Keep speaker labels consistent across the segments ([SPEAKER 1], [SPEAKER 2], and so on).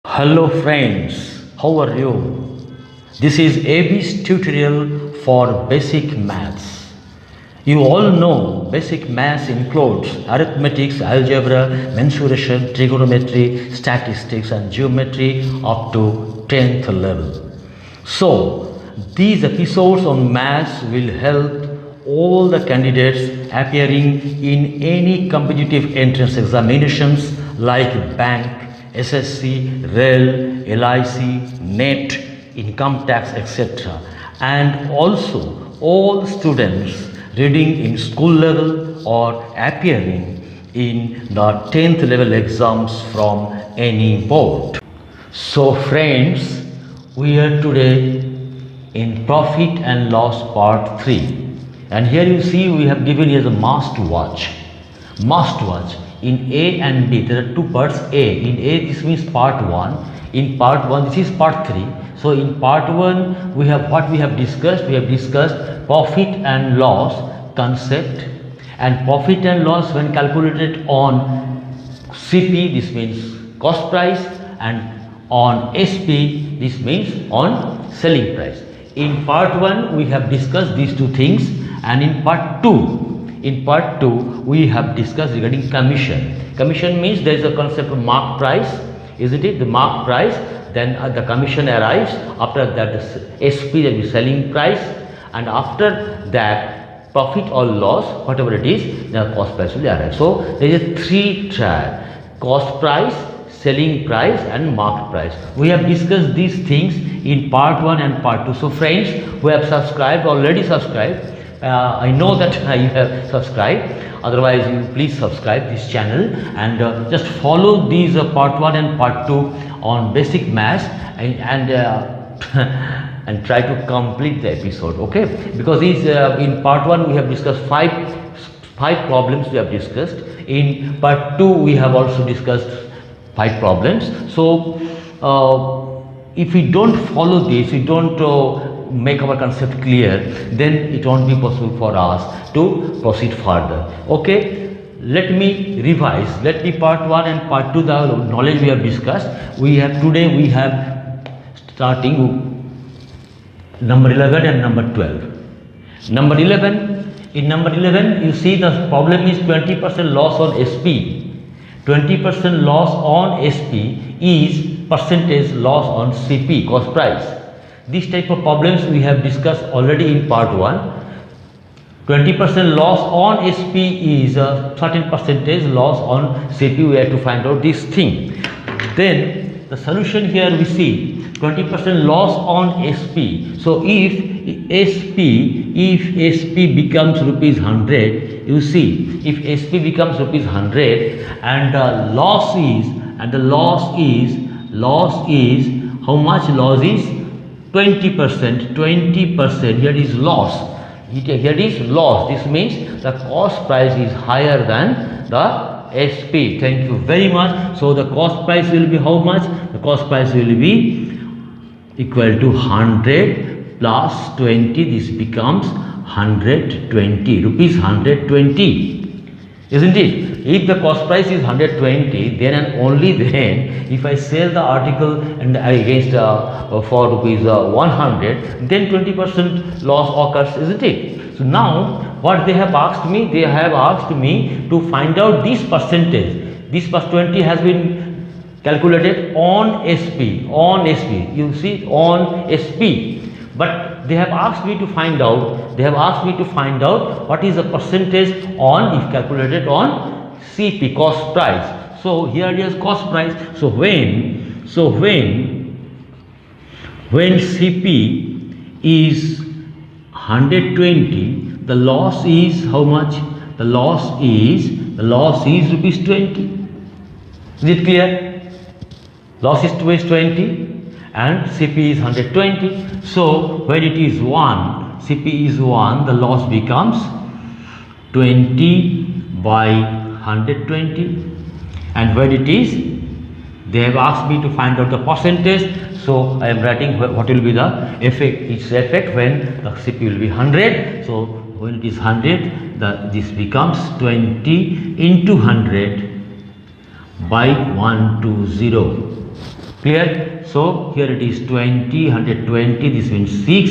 [SPEAKER 1] Hello friends, how are you? This is AB's tutorial for basic maths. You all know basic maths includes arithmetic, algebra, mensuration, trigonometry, statistics and geometry up to 10th level. So, these episodes on maths will help all the candidates appearing in any competitive entrance examinations like bank, SSC, REL, LIC, NET, income tax, etc. And also all students reading in school level or appearing in the 10th level exams from any board. So friends, we are today in profit and loss part 3, and here you see we have given here the must watch. Must watch in A and B. There are two parts. In A this means part 1, in part 1 this is part 3. So in part 1 we have what we have discussed. We have discussed profit and loss concept, and profit and loss when calculated on CP, this means cost price, and on SP, this means on selling price. In part 1 we have discussed these two things, and in part 2 we have discussed regarding commission. Commission means there is a concept of mark price, isn't it? The mark price, then the commission arrives. After that the SP, that is selling price, and after that profit or loss, whatever it is, the cost price will arrive. So there is a 3 track: cost price, selling price and market price. We have discussed these things in part 1 and part 2. So friends who have subscribed, already subscribed, I know that you have subscribed, otherwise you please subscribe this channel and just follow these part 1 and part 2 on basic maths, and and try to complete the episode, okay? Because these in part 1 we have discussed five problems we have discussed. In part 2 we have also discussed 5 problems. So if we don't follow this, we don't make our concept clear, then it won't be possible for us to proceed further, okay? Let me revise. Let me part 1 and part 2 the knowledge we have discussed. Today we have starting number 11 and number 12. Number 11, in number 11 you see the problem is 20% loss on SP. 20% loss on SP is percentage loss on CP, cost price. This type of problems we have discussed already in part 1. 20% loss on SP is a certain percentage loss on CP. We have to find out this thing. Then the solution here we see 20% loss on SP. So if SP becomes rupees 100, you see, if SP becomes rupees 100 and the loss is how much? Loss is 20%. 20% here is loss. Here is loss. This means the cost price is higher than the SP. Thank you very much. So the cost price will be how much? The cost price will be equal to 100 plus 20. This becomes 120 rupees. 120, isn't it? If the cost price is 120, then and only then, if I sell the article and against for rupees 100, then 20% loss occurs, isn't it? So now what they have asked me, they have asked me to find out this percentage. This plus 20 has been calculated on SP. You see, on SP. But they have asked me to find out. What is the percentage on, if calculated on CP, cost price. So here it is cost price. So when CP is 120, the loss is how much? The loss is rupees 20. Is it clear? Loss is 20 and CP is 120. So when it is 1, CP is 1, the loss becomes 20 by 120. And when it is, they have asked me to find out the percentage. So I am writing what will be the effect. Its effect when the CP will be 100. So when it is 100, this becomes 20 into 100 by 120. Clear? So here it is 20, 120, this means 6.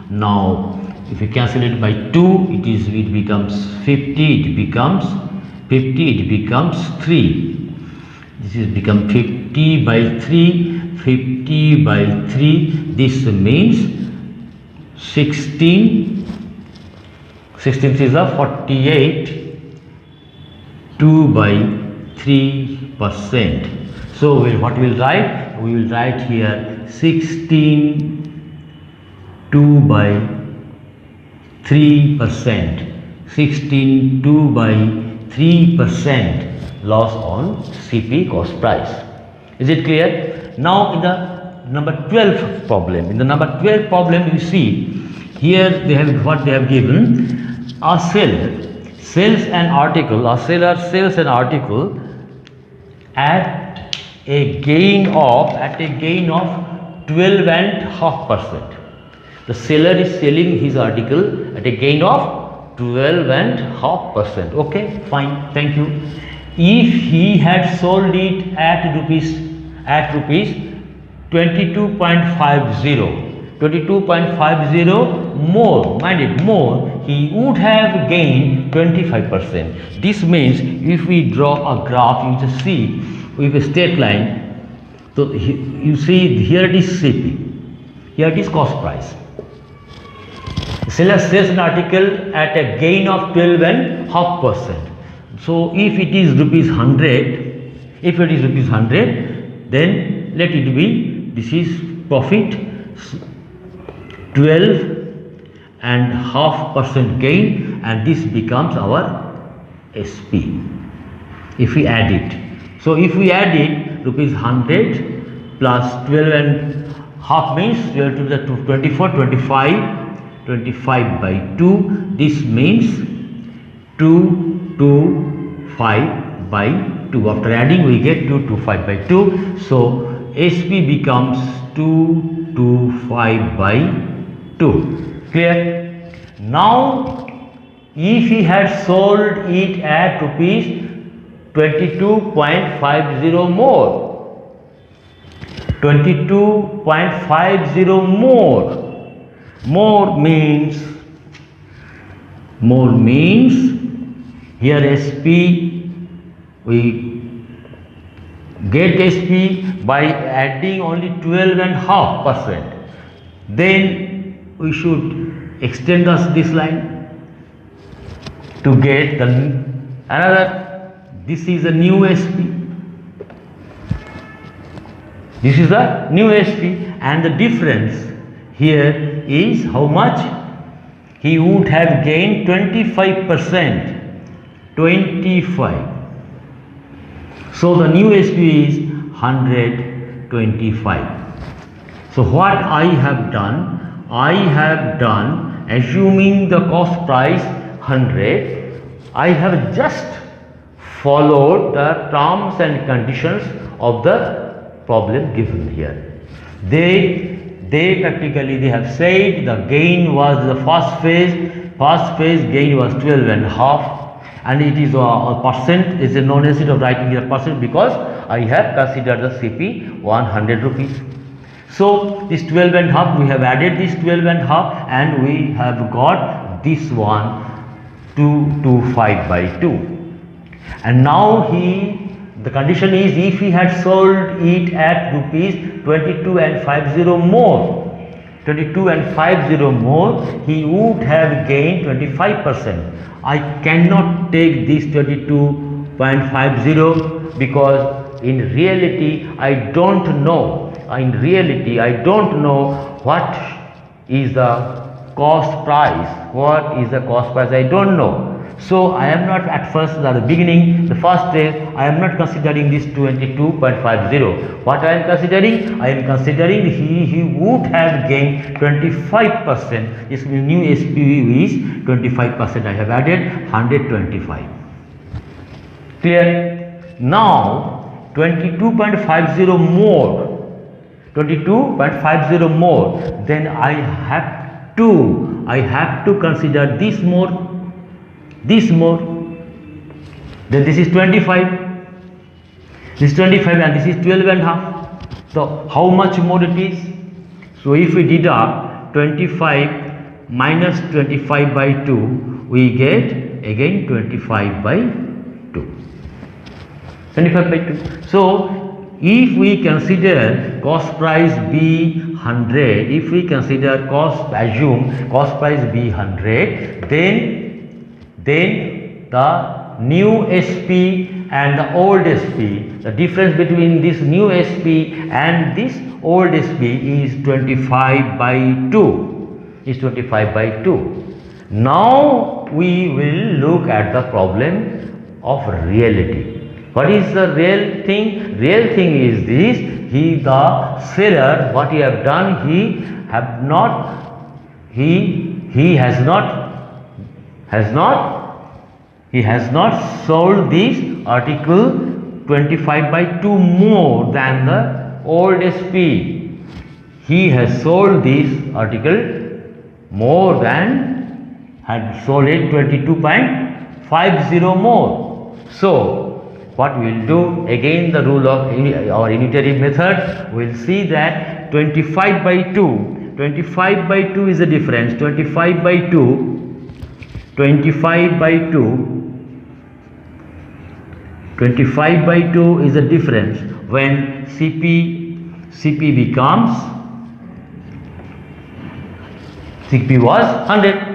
[SPEAKER 1] Now if you cancel it by 2, it becomes 50, it becomes 50, it becomes 3. This is become 50 by 3, 50 by 3, this means 16, 16 is a 48, 2 by 3%. So what we will write? We will write here 16, 2 by 3%. 16, 2 by 3% loss on CP cost price. Is it clear? Now in the number 12 problem. In the number 12 problem you see here they have what they have given. A seller sells an article, a seller sells an article at a gain of 12.5%. The seller is selling his article at a gain of 12.5%. Okay, fine, thank you. If he had sold it at rupees 22.50 more, mind it, more, he would have gained 25%. This means if we draw a graph, you just see with a straight line. So you see here it is CP, here it is cost price. Seller sells an article at a gain of 12.5%. So if it is rupees 100, then let it be, this is profit, 12.5% gain, and this becomes our SP. If we add it, so if we add it, rupees 100 plus 12.5 means 12 to the 24, 25 by 2, this means 225 by 2. After adding we get 225 by 2. So SP becomes 225 by 2. Clear? Now if he had sold it at rupees 22.50 more, 22.50 more means here SP, we get SP by adding only 12.5%. Then we should extend this line to get the another. This is a new SP. This is a new SP, and the difference here is how much? He would have gained 25%. 25. So the new SP is 125. So what I have done, assuming the cost price 100, I have just followed the terms and conditions of the problem given here. They practically they have said the gain was the first phase gain was 12.5, and it is a percent, is a no necessity of writing here percent because I have considered the CP 100 rupees. So this 12.5, we have added this 12.5 and we have got this one 225 by 2. And now the condition is if he had sold it at rupees 22.50 more, he would have gained 25%. I cannot take this 22.50 because in reality I don't know. What is the cost price. I don't know. So I am not at first at the beginning, the first day, I am not considering this 22.50. What I am considering? I am considering he would have gained 25%. This new SPV is 25%. I have added 125. Clear? Now 22.50 more. 22.50 more. Then I have to consider this more. Then this is 25, and this is 12.5. So how much more it is? So if we deduct 25 minus 25 by 2, we get again 25 by 2. 25 by 2. So if we consider cost price be 100, if we consider assume cost price be 100, then the new SP and the old SP, the difference between this new SP and this old SP is 25 by 2, is 25 by 2. Now we will look at the problem of reality. What is the real thing? Real thing is this: the seller, what he have done, he has not sold this article 25 by 2 more than the old SP. He has sold this article more than, had sold it 22.50 more. So what we will do, again the rule of our unitary method, we will see that 25 by 2, 25 by 2 is the difference, 25 by 2, 25 by 2, 25 by 2 is the difference when CP becomes, CP was 100.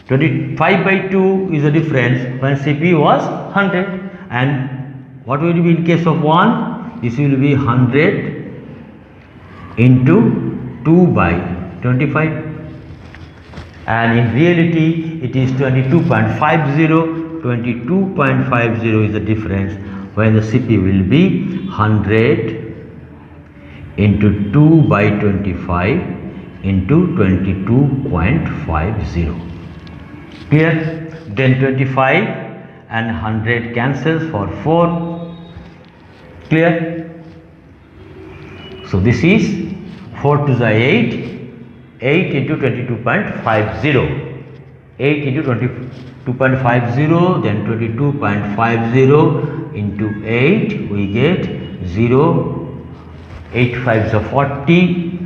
[SPEAKER 1] 25 by 2 is the difference when CP was 100. And what will be in case of 1? This will be 100 into 2 by 25. And in reality it is 22.50. 22.50 is the difference when the CP will be 100 into 2 by 25 into 22.50. Clear? Then 25 and 100 cancels for 4. Clear? So this is 4 to the 8, 8 into 22.50, 8 into 22.50, then 22.50 into 8, we get 0, 8 5s are 40,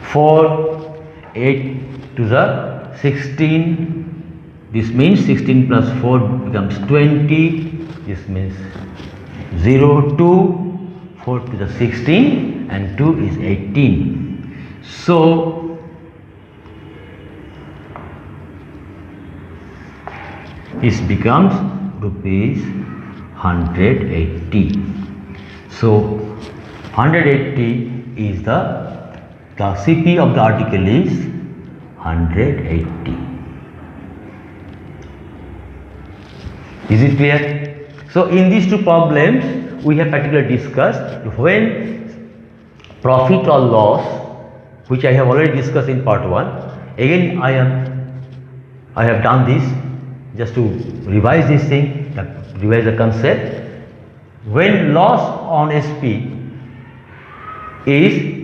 [SPEAKER 1] 4, 8 to the 16. This means 16 plus 4 becomes 20. This means 0, 2, 4 to the 16 and 2 is 18. So this becomes rupees 180. So 180 is the CP of the article is 180. Is it clear? So in these two problems we have particularly discussed when profit or loss, which I have already discussed in part 1. Again I have done this just to revise this thing, revise the concept. When loss on SP is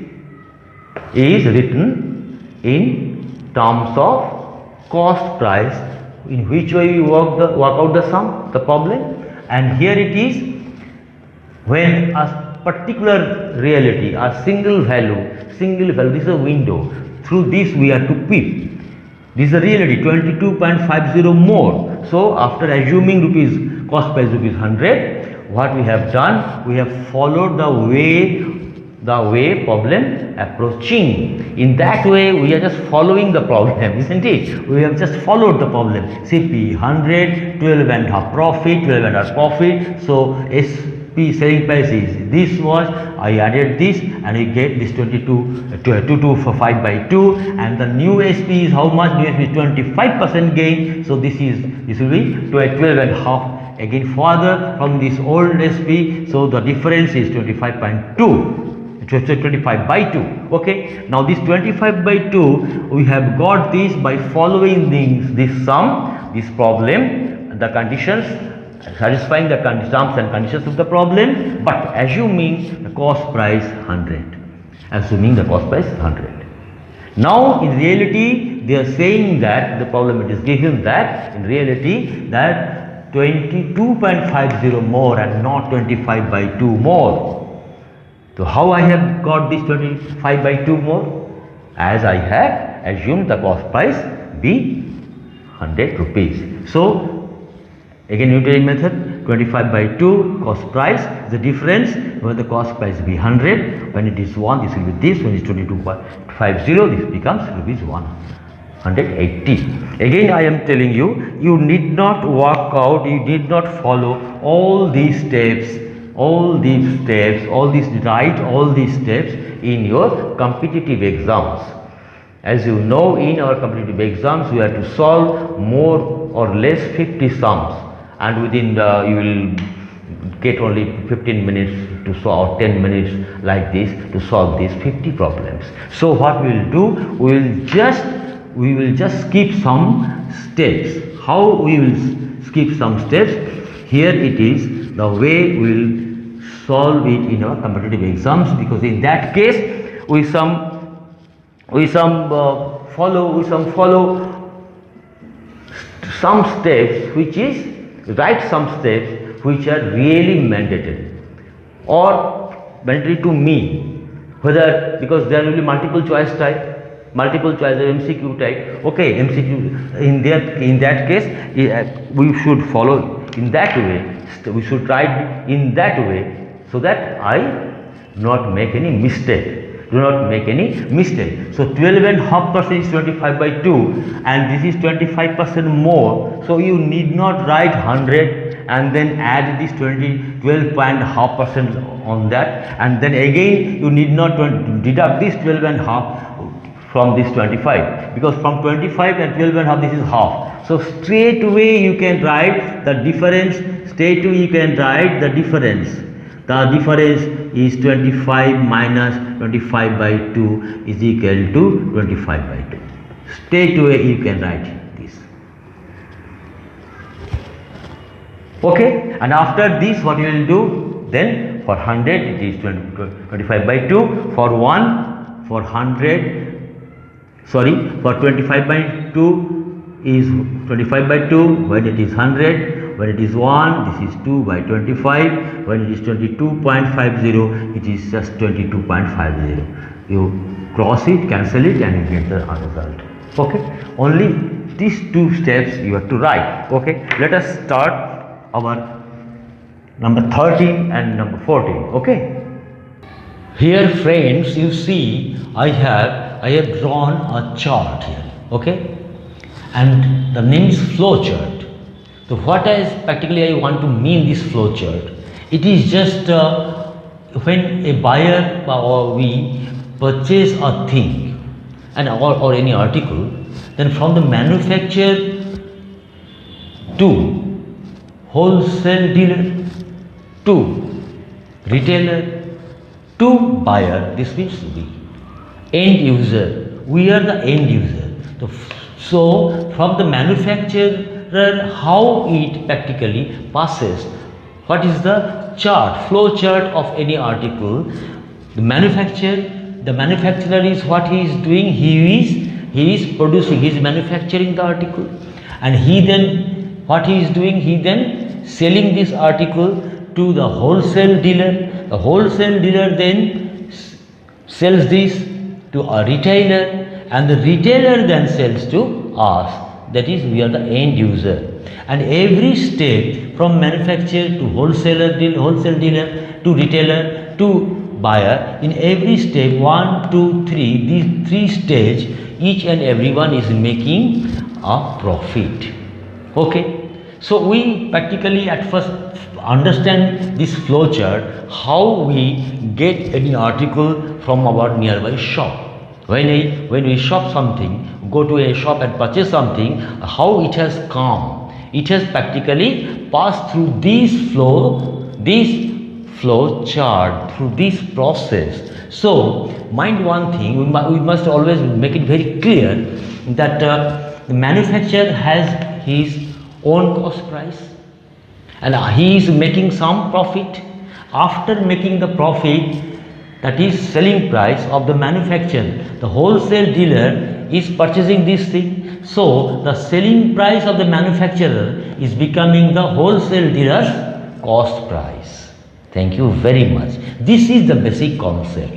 [SPEAKER 1] written in terms of cost price, in which way we work out the sum, the problem, and here it is when a particular reality, a single value, this is a window, through this we are to peep. This is a reality 22.50 more. So after assuming cost price rupees 100, what we have done, we have followed the way problem approaching. In that way we are just following the problem, isn't it? We have just followed the problem. CP 100, 12 and half profit, 12 and half profit. So SP selling price is this was, I added this and we get this 22 for 5 by 2, and the new SP is how much? New SP is 25% gain. So this will be 12 and half again further from this old SP. So the difference is 25.2. 25 by 2. Okay, now this 25 by 2 we have got this by following this sum, this problem, the conditions, satisfying the terms and conditions of the problem, but assuming the cost price 100. Assuming the cost price 100. Now in reality they are saying that the problem it is given that in reality that 22.50 more and not 25 by 2 more. So how I have got this 25 by 2 more? As I have assumed the cost price be 100 rupees. So again Newton method, 25 by 2 cost price, the difference when the cost price be 100, when it is 1 this will be this, when it is 22.50 this becomes rupees 180. Again I am telling you, you need not work out, you need not follow all these steps, write all these steps in your competitive exams. As you know, in our competitive exams we have to solve more or less 50 sums, and within you will get only 15 minutes to solve, or 10 minutes like this to solve these 50 problems. So what we will do, we will just skip some steps. How we will skip some steps? Here it is the way we will solve it in our competitive exams, because in that case we follow some steps which is write some steps which are really mandatory or mandatory to me, whether because there will be multiple choice or MCQ type. Okay, MCQ in that case we should follow in that way, we should write in that way, so that I do not make any mistake. So 12.5% is 25 by 2 and this is 25% more. So you need not write 100 and then add this 12.5% on that, and then again you need not deduct this 12.5 from this 25, because from 25 and 12.5 this is half. So straight away you can write the difference. The difference is 25 minus 25 by 2 is equal to 25 by 2. Straight away you can write this. Okay, and after this what you will do? Then for 100 it is 25 by 2. For 25 by 2 is 25 by 2. When it is 100, when it is 1, this is 2 by 25. When it is 22.50, it is just 22.50. You cross it, cancel it, and you get the result. Okay, only these two steps you have to write. Okay, let us start our number 13 and number 14. Okay, here friends, you see I have drawn a chart here. Okay, and the name is flow chart. So what is practically I want to mean this flow chart? It is just when a buyer or we purchase a thing and or any article, then from the manufacturer to wholesale dealer to retailer to buyer, this means we end user. We are the end user. So from the manufacturer, how it practically passes, what is the chart, flow chart of any article. The manufacturer is what he is doing, he is producing, he is manufacturing the article, and he then what he is doing, he then selling this article to the wholesale dealer. The wholesale dealer then sells this to a retailer, and the retailer then sells to us. That is, we are the end user. And every step from manufacturer to wholesale dealer to retailer to buyer, in every step 1, 2, 3, these 3 stages, each and every one is making a profit. Okay, so we practically at first understand this flow chart, how we get any article from our nearby shop. When we shop something, go to a shop and purchase something, how it has come, it has practically passed through this flow chart, through this process. So mind one thing, we must always make it very clear that the manufacturer has his own cost price and he is making some profit. After making the profit, that is selling price of the manufacturer, the wholesale dealer is purchasing this thing. So the selling price of the manufacturer is becoming the wholesale dealer's cost price. Thank you very much. This is the basic concept.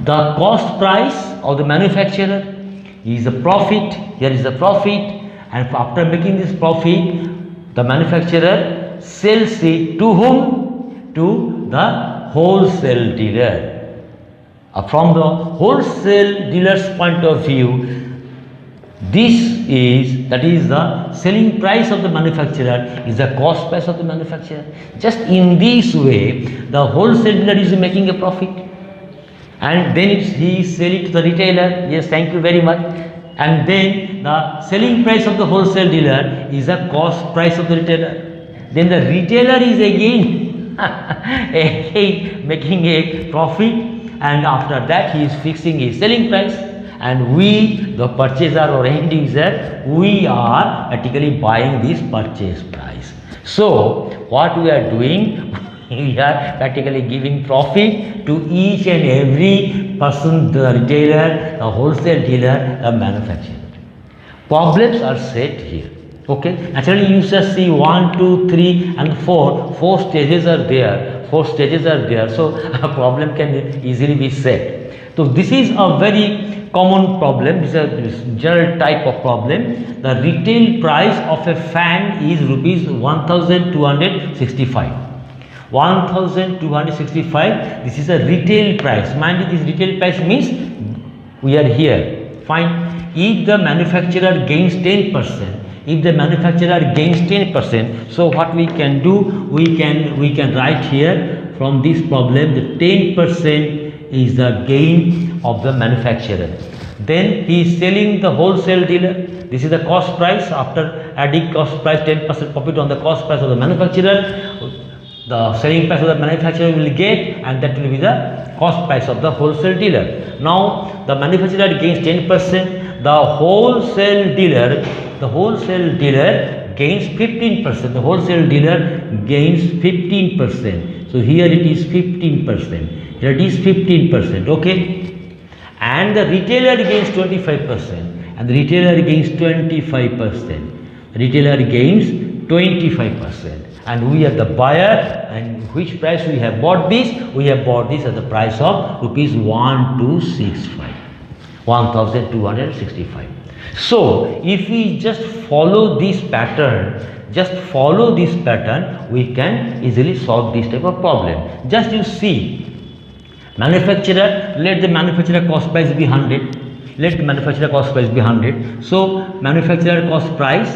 [SPEAKER 1] The cost price of the manufacturer is the profit. Here is the profit, and after making this profit, the manufacturer sells it to whom? To the wholesale dealer. From the wholesale dealer's point of view, that is the selling price of the manufacturer is the cost price of the manufacturer. Just in this way, the wholesale dealer is making a profit, and then he sell it to the retailer. Yes, thank you very much. And then the selling price of the wholesale dealer is the cost price of the retailer. Then the retailer is again making a profit, and after that he is fixing his selling price, and we, the purchaser or end user, we are practically buying this purchase price. So what we are doing, we are practically giving profit to each and every person, the retailer, the wholesale dealer, the manufacturer. Problems are set here. Okay, naturally you just see 1, 2, 3 and 4. 4 stages are there. 4 stages are there. So a problem can easily be set. So this is a very common problem. This is a general type of problem. The retail price of a fan is rupees 1265. 1265. This is a retail price. Mind you, this retail price means we are here. Fine. If the manufacturer gains 10%, so what we can do, we can write here from this problem the 10% is the gain of the manufacturer. Then he is selling the wholesale dealer. This is the cost price. After adding cost price, 10% profit on the cost price of the manufacturer, the selling price of the manufacturer will get, and that will be the cost price of the wholesale dealer. Now the manufacturer gains 10%, the wholesale dealer gains 15%. The wholesale dealer gains 15%. So here it is 15%. Here it is 15%. Okay. And the retailer gains 25%. And the retailer gains 25%. Retailer gains 25%. And we are the buyer, and which price we have bought this? We have bought this at the price of rupees 1265. 1265. So if we just follow this pattern, we can easily solve this type of problem. Just you see, manufacturer, let the manufacturer cost price be 100. Let the manufacturer cost price be 100. So manufacturer cost price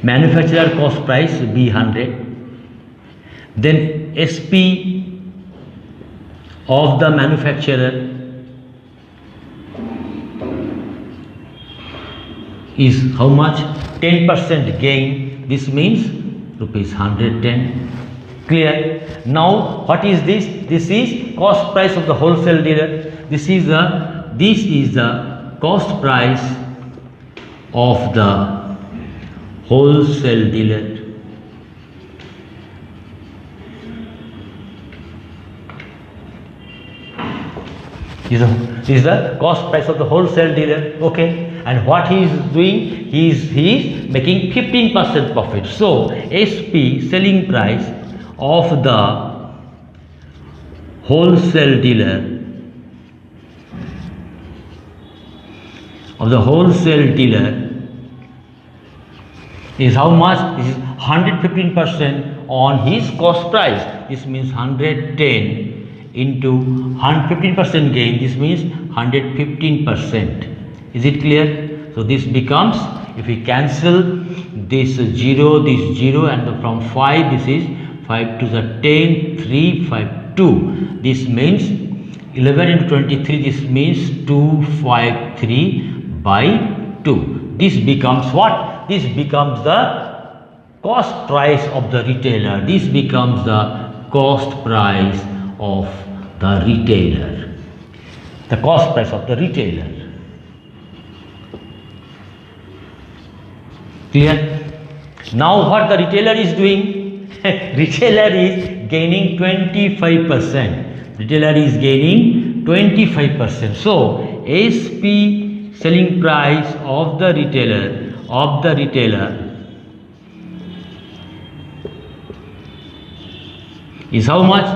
[SPEAKER 1] be 100. Then SP of the manufacturer is how much? 10% gain. This means rupees 110. Clear? Now what is this? This is cost price of the wholesale dealer. This is the cost price of the wholesale dealer. This is the cost price of the wholesale dealer. Okay. And what he is doing? He is making 15% profit. So SP, selling price of the wholesale dealer, is how much? This is 115% on his cost price. This means 110 into 115% gain. This means 115%. Is it clear? So this becomes, if we cancel this 0, and from 5, this is 5 to the 10, 3, 5, 2. This means 11 into 23, this means 253 by 2. This becomes what? This becomes the cost price of the retailer. This becomes the cost price of the retailer. The cost price of the retailer. Clear? Now what the retailer is doing? Retailer is gaining 25%. Retailer is gaining 25%. So SP, selling price of the retailer is how much?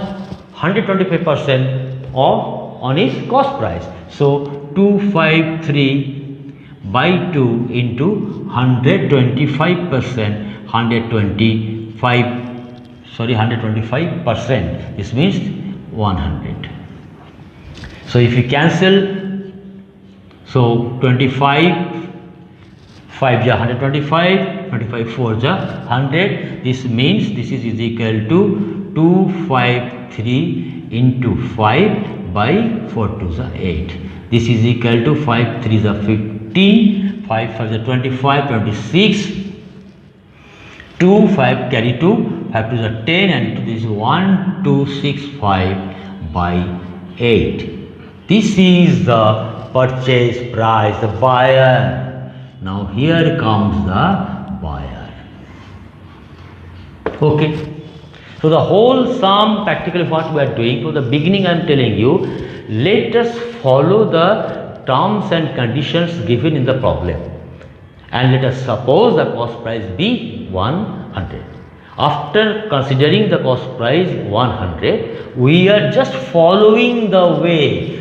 [SPEAKER 1] 125% of on his cost price. So 253 by 2 into 125%, 125%. This means 100. So if you cancel, so 25 5 ja 125, 25 4 ja 100. This means this is equal to 253 into 5 by 4 2 ja 8. This is equal to 5 3 ja 15, 5 5 ja 25, 26. 2 5 carry 2, 5 2 ja 10, and this is 1265 by 8. This is the purchase price, the buyer. Now here comes the buyer. Okay. So the whole sum, practically what we are doing, from the beginning I am telling you, let us follow the terms and conditions given in the problem. And let us suppose the cost price be 100. After considering the cost price 100, we are just following the way.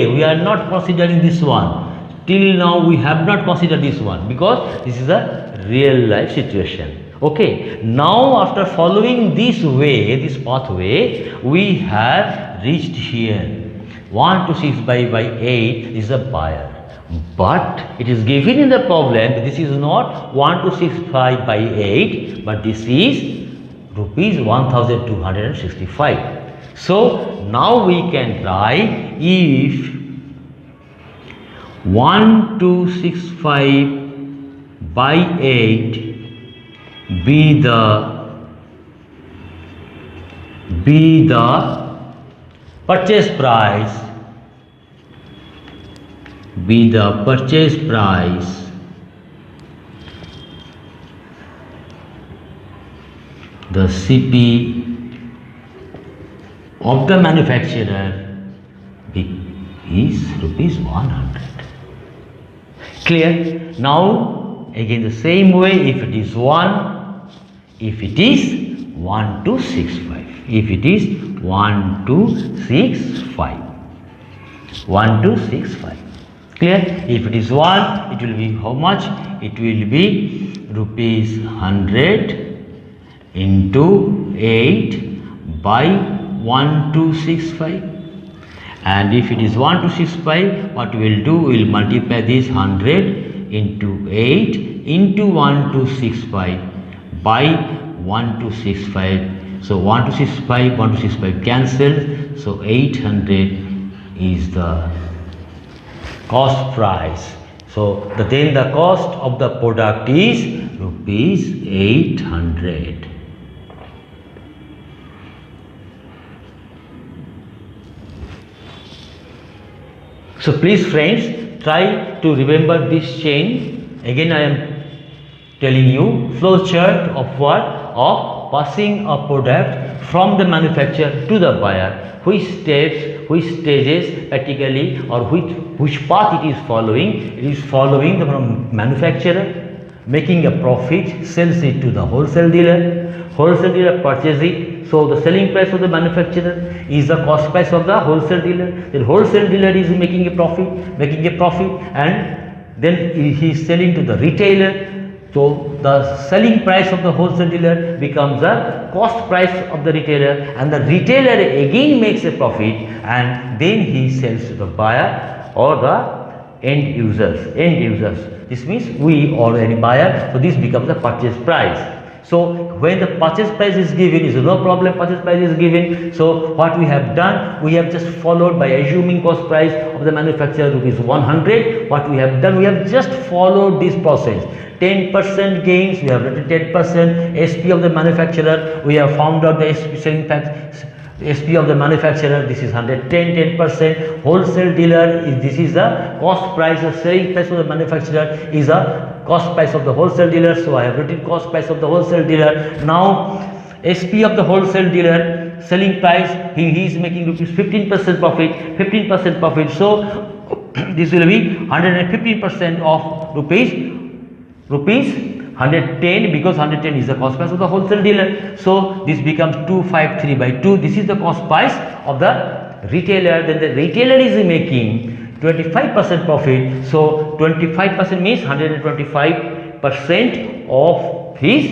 [SPEAKER 1] We are not considering this one. Till now we have not considered this one because this is a real life situation. Okay, now after following this way, this pathway, we have reached here. 126 by 8 is a buyer, but it is given in the problem that this is not 1265 by 8, but this is rupees 1265. So now we can write, if 1265 by 8 be the purchase price, the CP of the manufacturer is rupees 100. Clear? Now again the same way, if it is 1, if it is 1265, if it is 1265, clear? If it is 1, it will be how much? It will be rupees 100 into 8 by 1265. And if it is 1265, what we will do, we will multiply this 100 into 8 into 1265 by 1265. So 1265 cancelled. So 800 is the cost price. So then the cost of the product is rupees 800. So please friends, try to remember this chain. Again I am telling you, flow chart of what? Of passing a product from the manufacturer to the buyer. Which steps, which stages practically, or which path it is following? It is following the manufacturer, making a profit, sells it to the wholesale dealer. Wholesale dealer purchases it. So the selling price of the manufacturer is the cost price of the wholesale dealer. Then wholesale dealer is making a profit, and then he is selling to the retailer. So the selling price of the wholesale dealer becomes the cost price of the retailer, and the retailer again makes a profit, and then he sells to the buyer or the end users. This means we or any buyer. So this becomes the purchase price. So when the purchase price is given, is no problem, purchase price is given. So what we have done, we have just followed by assuming cost price of the manufacturer rupees 100. What we have done, we have just followed this process. 10% gains, we have written 10%. SP of the manufacturer, we have found out the SP selling price. SP of the manufacturer, this is 110, 10%. Wholesale dealer, this is the cost price, the selling price of the manufacturer is a cost price of the wholesale dealer. So I have written cost price of the wholesale dealer. Now SP of the wholesale dealer, selling price, he is making rupees 15% profit. So this will be 115% of rupees 110 because 110 is the cost price of the wholesale dealer. So this becomes 253 by 2. This is the cost price of the retailer. Then the retailer is making 25% profit. So 25% means 125% of his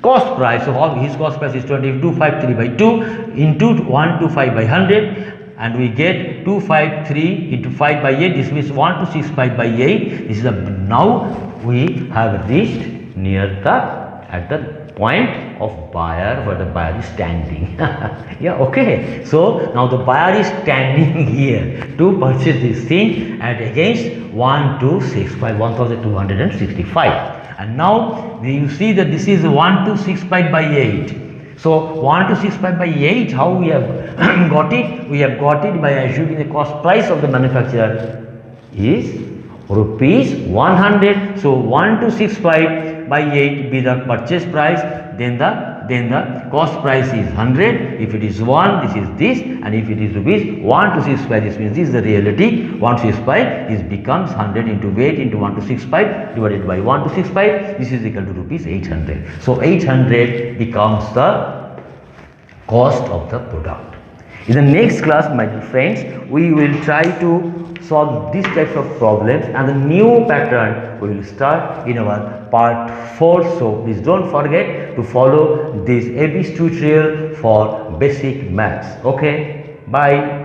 [SPEAKER 1] cost price. So his cost price is 253 by 2 into 125 by 100. And we get 253 into 5 by 8. This means 1265 by 8. This is the, now we have reached near the at the point of buyer where the buyer is standing. Yeah, okay. So now the buyer is standing here to purchase this thing at against 1265, 1265. And now you see that this is 1265 by 8. So 1265 by 8, how we have got it? We have got it by assuming the cost price of the manufacturer is rupees 100. So 1265 by 8 be the purchase price, then the cost price is 100. If it is 1, this is this, and if it is rupees 1265, this means this is the reality. 1265 is becomes 100 into 8 into 1265 divided by 1265. This is equal to rupees 800. So 800 becomes the cost of the product. In the next class, my dear friends, we will try to solve these types of problems, and the new pattern we will start in our part 4. So please don't forget to follow this AB's tutorial for basic maths. Okay, bye.